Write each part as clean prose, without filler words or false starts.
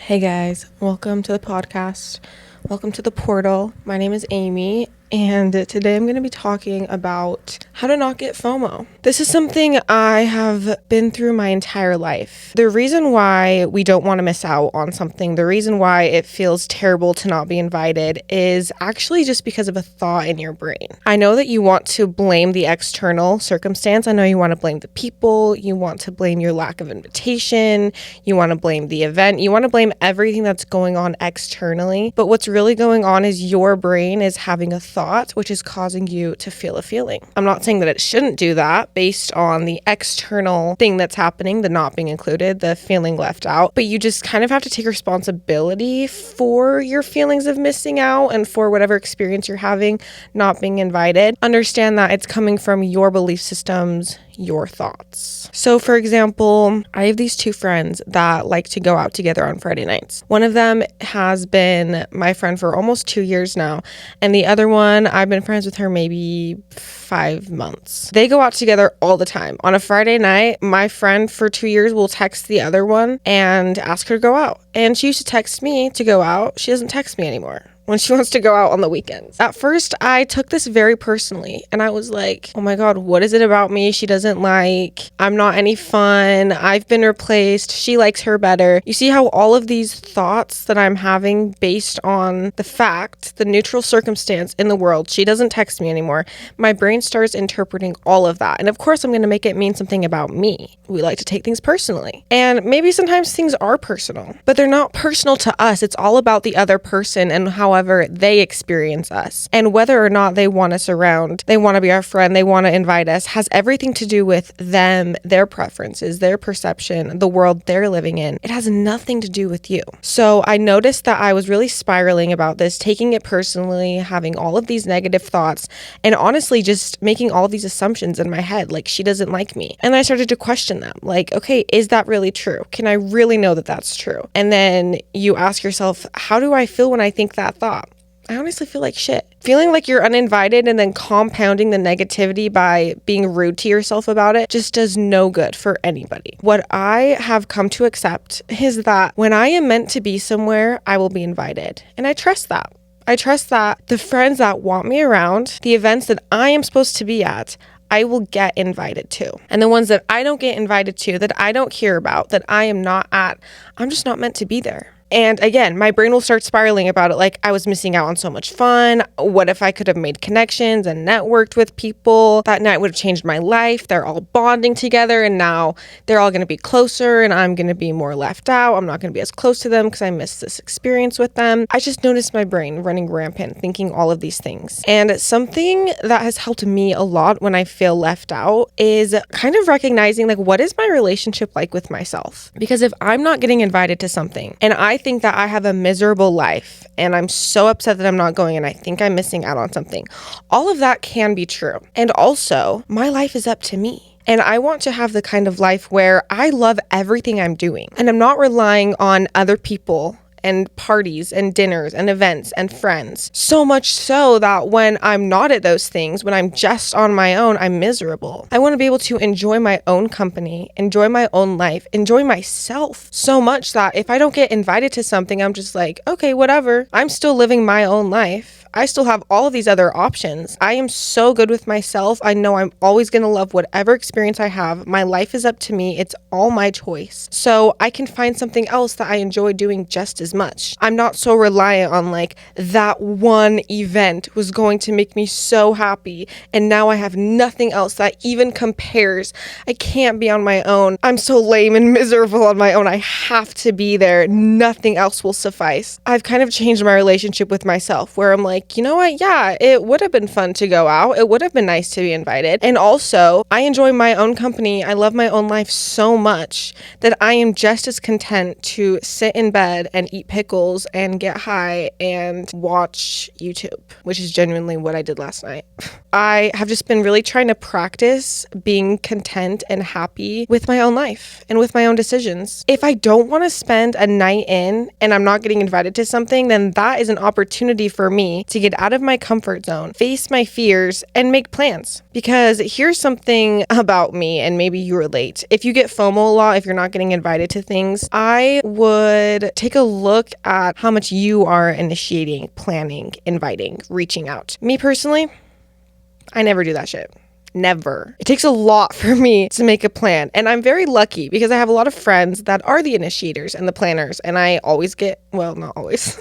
Hey guys, welcome to the podcast. Welcome to the portal. My name is Amy, and today I'm going to be talking about how to not get FOMO. This is something I have been through my entire life. The reason why we don't want to miss out on something, the reason why it feels terrible to not be invited is actually just because of a thought in your brain. I know that you want to blame the external circumstance. I know you want to blame the people. You want to blame your lack of invitation. You want to blame the event. You want to blame everything that's going on externally. But what's really going on is your brain is having a thought which is causing you to feel a feeling. I'm not saying that it shouldn't do that based on the external thing that's happening, the not being included, the feeling left out, but you just kind of have to take responsibility for your feelings of missing out and for whatever experience you're having not being invited. Understand that it's coming from your belief systems, your thoughts. So for example, I have these two friends that like to go out together on Friday nights. One of them has been my friend for almost 2 years now, and the other one, I've been friends with her maybe 5 months. They go out together all the time. On a Friday night, my friend for 2 years will text the other one and ask her to go out. And she used to text me to go out. She doesn't text me anymore when she wants to go out on the weekends. At first, I took this very personally, and I was like, oh my God, what is it about me she doesn't like? I'm not any fun. I've been replaced. She likes her better. You see how all of these thoughts that I'm having based on the fact, the neutral circumstance in the world, she doesn't text me anymore, my brain starts interpreting all of that. And of course, I'm going to make it mean something about me. We like to take things personally. And maybe sometimes things are personal, but they're not personal to us. It's all about the other person and however they experience us. And whether or not they want us around, they want to be our friend, they want to invite us, has everything to do with them, their preferences, their perception, the world they're living in. It has nothing to do with you. So I noticed that I was really spiraling about this, taking it personally, having all of these negative thoughts, and honestly just making all of these assumptions in my head, like she doesn't like me. And I started to question them, like, okay, is that really true? Can I really know that that's true? And then you ask yourself, how do I feel when I think that thought? I honestly feel like shit. Feeling like you're uninvited and then compounding the negativity by being rude to yourself about it just does no good for anybody. What I have come to accept is that when I am meant to be somewhere, I will be invited. And I trust that. I trust that the friends that want me around, the events that I am supposed to be at, I will get invited to. And the ones that I don't get invited to, that I don't hear about, that I am not at, I'm just not meant to be there. And again, my brain will start spiraling about it, like I was missing out on so much fun. What if I could have made connections and networked with people? That night would have changed my life. They're all bonding together, and now they're all going to be closer, and I'm going to be more left out. I'm not going to be as close to them because I missed this experience with them. I just noticed my brain running rampant, thinking all of these things. And something that has helped me a lot when I feel left out is kind of recognizing, like, what is my relationship like with myself? Because if I'm not getting invited to something, and I think that I have a miserable life and I'm so upset that I'm not going and I think I'm missing out on something, all of that can be true. And also, my life is up to me. And I want to have the kind of life where I love everything I'm doing and I'm not relying on other people and parties and dinners and events and friends. So much so that when I'm not at those things, when I'm just on my own, I'm miserable. I want to be able to enjoy my own company, enjoy my own life, enjoy myself so much that if I don't get invited to something, I'm just like, okay, whatever. I'm still living my own life. I still have all of these other options. I am so good with myself. I know I'm always going to love whatever experience I have. My life is up to me. It's all my choice. So I can find something else that I enjoy doing just as much. I'm not so reliant on like that one event was going to make me so happy. And now I have nothing else that even compares. I can't be on my own. I'm so lame and miserable on my own. I have to be there. Nothing else will suffice. I've kind of changed my relationship with myself where I'm like, you know what? Yeah, it would have been fun to go out. It would have been nice to be invited. And also, I enjoy my own company. I love my own life so much that I am just as content to sit in bed and eat eat pickles and get high and watch YouTube, which is genuinely what I did last night. I have just been really trying to practice being content and happy with my own life and with my own decisions. If I don't want to spend a night in and I'm not getting invited to something, then that is an opportunity for me to get out of my comfort zone, face my fears, and make plans. Because here's something about me, and maybe you relate. If you get FOMO a lot, if you're not getting invited to things, I would take a look at how much you are initiating, planning, inviting, reaching out. Me personally, I never do that shit. Never. It takes a lot for me to make a plan. And I'm very lucky because I have a lot of friends that are the initiators and the planners. And I always get, well, not always.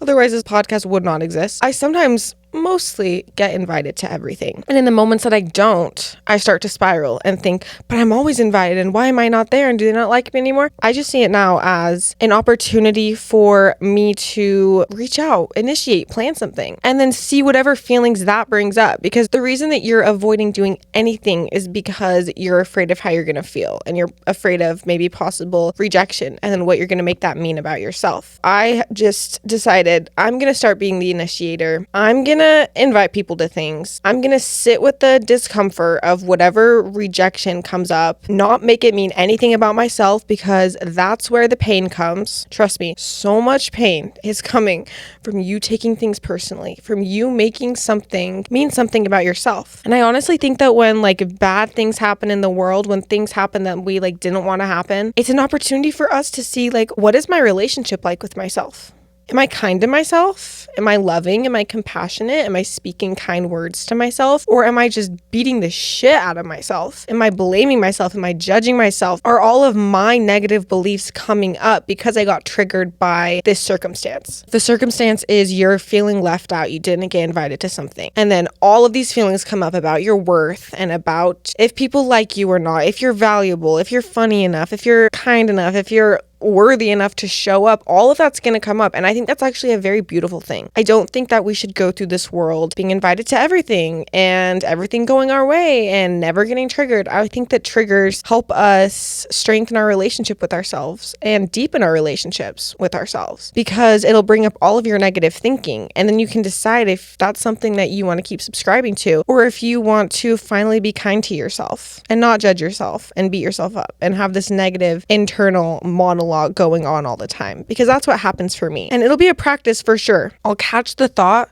Otherwise, this podcast would not exist. I sometimes mostly get invited to everything. And in the moments that I don't, I start to spiral and think, but I'm always invited and why am I not there and do they not like me anymore? I just see it now as an opportunity for me to reach out, initiate, plan something, and then see whatever feelings that brings up. Because the reason that you're avoiding doing anything is because you're afraid of how you're going to feel and you're afraid of maybe possible rejection and then what you're going to make that mean about yourself. I just decided I'm going to start being the initiator. I'm going to invite people to things. I'm going to sit with the discomfort of whatever rejection comes up, not make it mean anything about myself because that's where the pain comes. Trust me, so much pain is coming from you taking things personally, from you making something mean something about yourself. And I honestly think that when bad things happen in the world, when things happen that we didn't want to happen, it's an opportunity for us to see what is my relationship like with myself? Am I kind to myself? Am I loving? Am I compassionate? Am I speaking kind words to myself? Or am I just beating the shit out of myself? Am I blaming myself? Am I judging myself? Are all of my negative beliefs coming up because I got triggered by this circumstance? The circumstance is you're feeling left out. You didn't get invited to something. And then all of these feelings come up about your worth and about if people like you or not, if you're valuable, if you're funny enough, if you're kind enough, if you're worthy enough to show up. All of that's going to come up. And I think that's actually a very beautiful thing. I don't think that we should go through this world being invited to everything and everything going our way and never getting triggered. I think that triggers help us strengthen our relationship with ourselves and deepen our relationships with ourselves because it'll bring up all of your negative thinking. And then you can decide if that's something that you want to keep subscribing to or if you want to finally be kind to yourself and not judge yourself and beat yourself up and have this negative internal monologue going on all the time, because that's what happens for me. And it'll be a practice for sure. I'll catch the thought.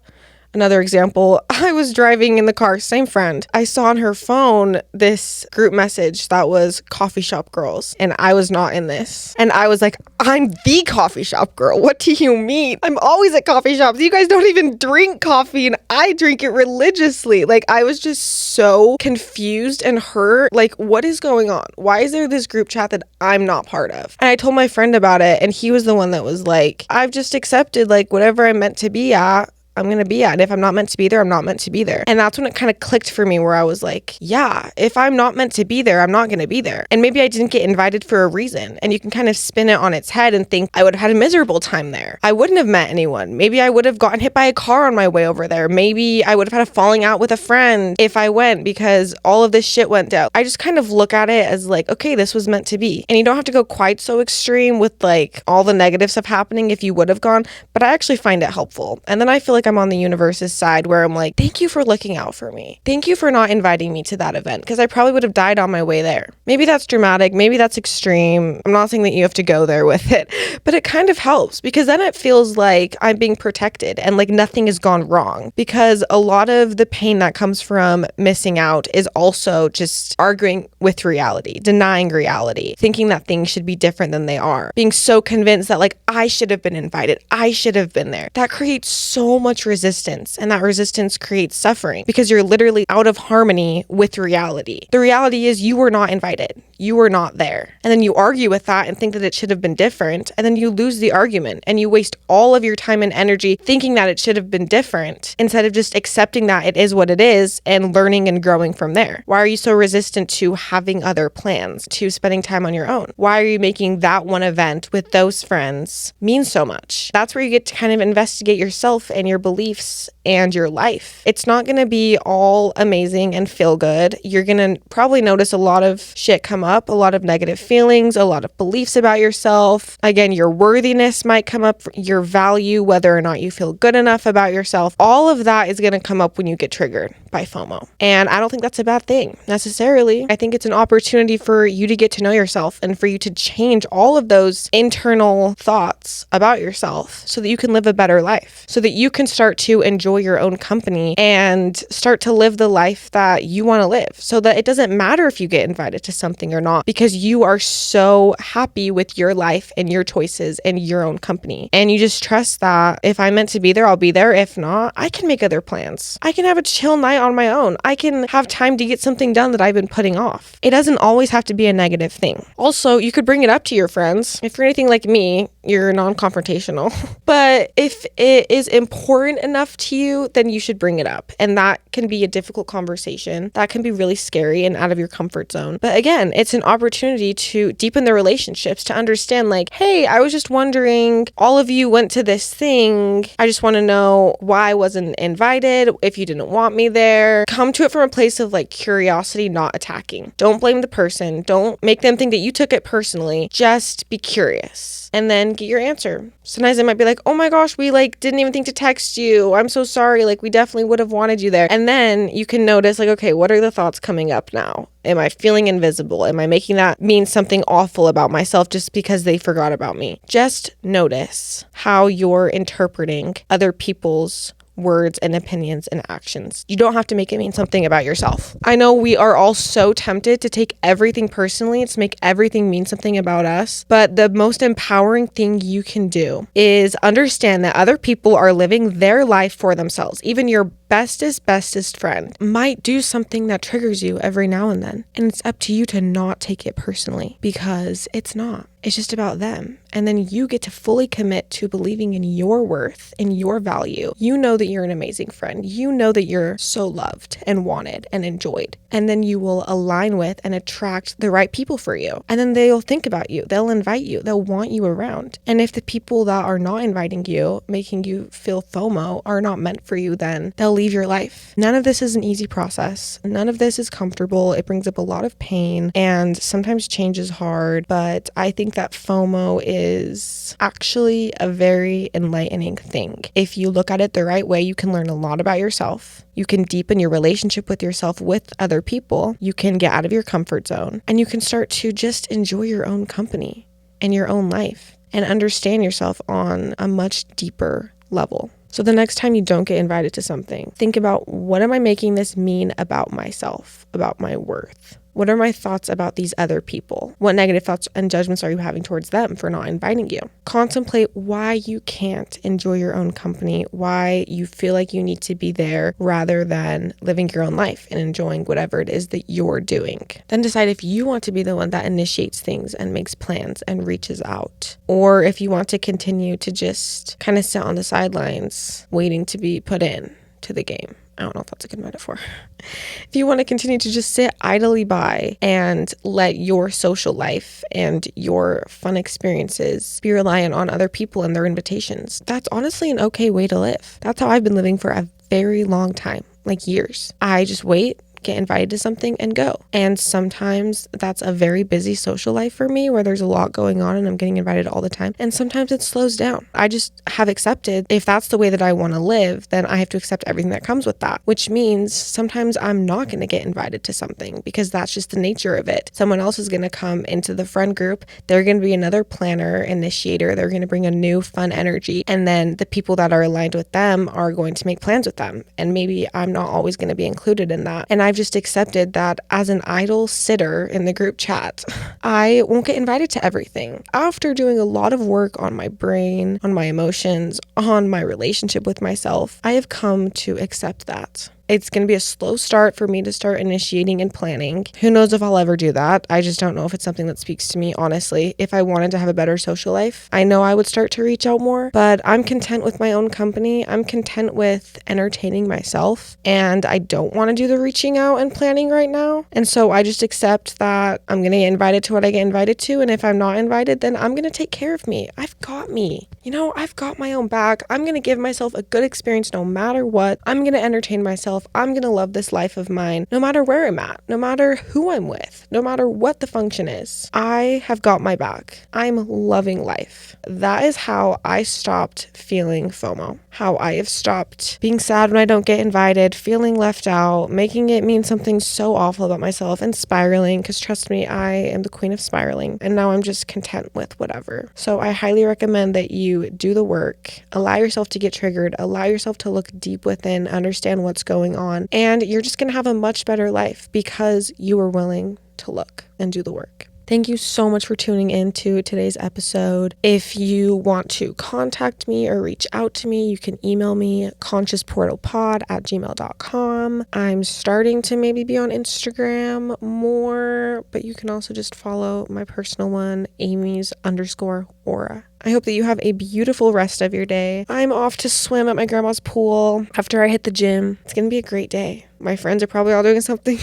Another example, I was driving in the car, same friend. I saw on her phone this group message that was coffee shop girls, and I was not in this. And I was like, I'm the coffee shop girl. What do you mean? I'm always at coffee shops. You guys don't even drink coffee, and I drink it religiously. I was just so confused and hurt. What is going on? Why is there this group chat that I'm not part of? And I told my friend about it, and he was the one that was like, I've just accepted whatever I'm meant to be at, I'm going to be at. And if I'm not meant to be there, I'm not meant to be there. And that's when it kind of clicked for me where I was like, yeah, if I'm not meant to be there, I'm not going to be there. And maybe I didn't get invited for a reason. And you can kind of spin it on its head and think I would have had a miserable time there. I wouldn't have met anyone. Maybe I would have gotten hit by a car on my way over there. Maybe I would have had a falling out with a friend if I went because all of this shit went down. I just kind of look at it as okay, this was meant to be. And you don't have to go quite so extreme with all the negative stuff happening if you would have gone, but I actually find it helpful. And then I feel like I'm on the universe's side where I'm like, thank you for looking out for me. Thank you for not inviting me to that event because I probably would have died on my way there. Maybe that's dramatic. Maybe that's extreme. I'm not saying that you have to go there with it, but it kind of helps because then it feels like I'm being protected and nothing has gone wrong, because a lot of the pain that comes from missing out is also just arguing with reality, denying reality, thinking that things should be different than they are, being so convinced that I should have been invited. I should have been there. That creates so much resistance, and that resistance creates suffering because you're literally out of harmony with reality. The reality is you were not invited. You were not there. And then you argue with that and think that it should have been different, and then you lose the argument and you waste all of your time and energy thinking that it should have been different instead of just accepting that it is what it is and learning and growing from there. Why are you so resistant to having other plans, to spending time on your own? Why are you making that one event with those friends mean so much? That's where you get to kind of investigate yourself and your your beliefs and your life. It's not going to be all amazing and feel good. You're going to probably notice a lot of shit come up, a lot of negative feelings, a lot of beliefs about yourself. Again, your worthiness might come up, your value, whether or not you feel good enough about yourself. All of that is going to come up when you get triggered by FOMO. And I don't think that's a bad thing necessarily. I think it's an opportunity for you to get to know yourself and for you to change all of those internal thoughts about yourself so that you can live a better life, so that you can start to enjoy your own company and start to live the life that you want to live, so that it doesn't matter if you get invited to something or not, because you are so happy with your life and your choices and your own company. And you just trust that if I'm meant to be there, I'll be there. If not, I can make other plans. I can have a chill night on my own. I can have time to get something done that I've been putting off. It doesn't always have to be a negative thing. Also, you could bring it up to your friends. If you're anything like me, you're non-confrontational. But if it is important enough to you, then you should bring it up. And that can be a difficult conversation. That can be really scary and out of your comfort zone. But again, it's an opportunity to deepen the relationships, to understand like, hey, I was just wondering, all of you went to this thing. I just want to know why I wasn't invited, if you didn't want me there. Come to it from a place of like curiosity, not attacking. Don't blame the person. Don't make them think that you took it personally. Just be curious and then get your answer. Sometimes it might be like, oh my gosh, we like didn't even think to text you. I'm so sorry. Like we definitely would have wanted you there. And then you can notice like, okay, what are the thoughts coming up now? Am I feeling invisible? Am I making that mean something awful about myself just because they forgot about me? Just notice how you're interpreting other people's words and opinions and actions. You don't have to make it mean something about yourself. I know we are all so tempted to take everything personally, to make everything mean something about us, but the most empowering thing you can do is understand that other people are living their life for themselves. Even your bestest friend might do something that triggers you every now and then. And it's up to you to not take it personally, because it's not. It's just about them. And then you get to fully commit to believing in your worth and your value. You know that you're an amazing friend. You know that you're so loved and wanted and enjoyed. And then you will align with and attract the right people for you. And then they'll think about you. They'll invite you. They'll want you around. And if the people that are not inviting you, making you feel FOMO, are not meant for you, then they'll leave your life. None of this is an easy process. None of this is comfortable. It brings up a lot of pain, and sometimes change is hard, but I think that FOMO is actually a very enlightening thing. If you look at it the right way, you can learn a lot about yourself. You can deepen your relationship with yourself with other people. You can get out of your comfort zone, and you can start to just enjoy your own company and your own life and understand yourself on a much deeper level. So the next time you don't get invited to something, think about, what am I making this mean about myself, about my worth? What are my thoughts about these other people? What negative thoughts and judgments are you having towards them for not inviting you? Contemplate why you can't enjoy your own company, why you feel like you need to be there rather than living your own life and enjoying whatever it is that you're doing. Then decide if you want to be the one that initiates things and makes plans and reaches out, or if you want to continue to just kind of sit on the sidelines waiting to be put in to the game. I don't know if that's a good metaphor. If you want to continue to just sit idly by and let your social life and your fun experiences be reliant on other people and their invitations, that's honestly an okay way to live. That's how I've been living for a very long time, like years. I just wait, get invited to something, and go. And sometimes that's a very busy social life for me where there's a lot going on and I'm getting invited all the time. And sometimes it slows down. I just have accepted, if that's the way that I want to live, then I have to accept everything that comes with that, which means sometimes I'm not going to get invited to something because that's just the nature of it. Someone else is going to come into the friend group. They're going to be another planner, initiator. They're going to bring a new fun energy. And then the people that are aligned with them are going to make plans with them. And maybe I'm not always going to be included in that. And I've just accepted that as an idle sitter in the group chat, I won't get invited to everything. After doing a lot of work on my brain, on my emotions, on my relationship with myself, I have come to accept that. It's going to be a slow start for me to start initiating and planning. Who knows if I'll ever do that? I just don't know if it's something that speaks to me, honestly. If I wanted to have a better social life, I know I would start to reach out more, but I'm content with my own company. I'm content with entertaining myself, and I don't want to do the reaching out and planning right now. And so I just accept that I'm going to get invited to what I get invited to, and if I'm not invited, then I'm going to take care of me. I've got me. I've got my own back. I'm going to give myself a good experience no matter what. I'm going to entertain myself. I'm going to love this life of mine, no matter where I'm at, no matter who I'm with, no matter what the function is. I have got my back. I'm loving life. That is how I stopped feeling FOMO, how I have stopped being sad when I don't get invited, feeling left out, making it mean something so awful about myself, and spiraling, because trust me, I am the queen of spiraling, and now I'm just content with whatever. So I highly recommend that you do the work, allow yourself to get triggered, allow yourself to look deep within, understand what's going on, and you're just going to have a much better life because you were willing to look and do the work. Thank you so much for tuning in to today's episode. If you want to contact me or reach out to me, you can email me consciousportalpod@gmail.com. I'm starting to maybe be on Instagram more, but you can also just follow my personal one, Amy's_aura. I hope that you have a beautiful rest of your day. I'm off to swim at my grandma's pool after I hit the gym. It's going to be a great day. My friends are probably all doing something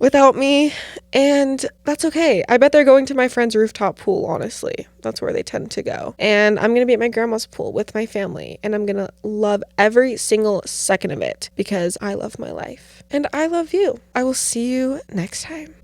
without me, and that's okay. I bet they're going to my friend's rooftop pool, honestly. That's where they tend to go. And I'm going to be at my grandma's pool with my family, and I'm going to love every single second of it because I love my life. And I love you. I will see you next time.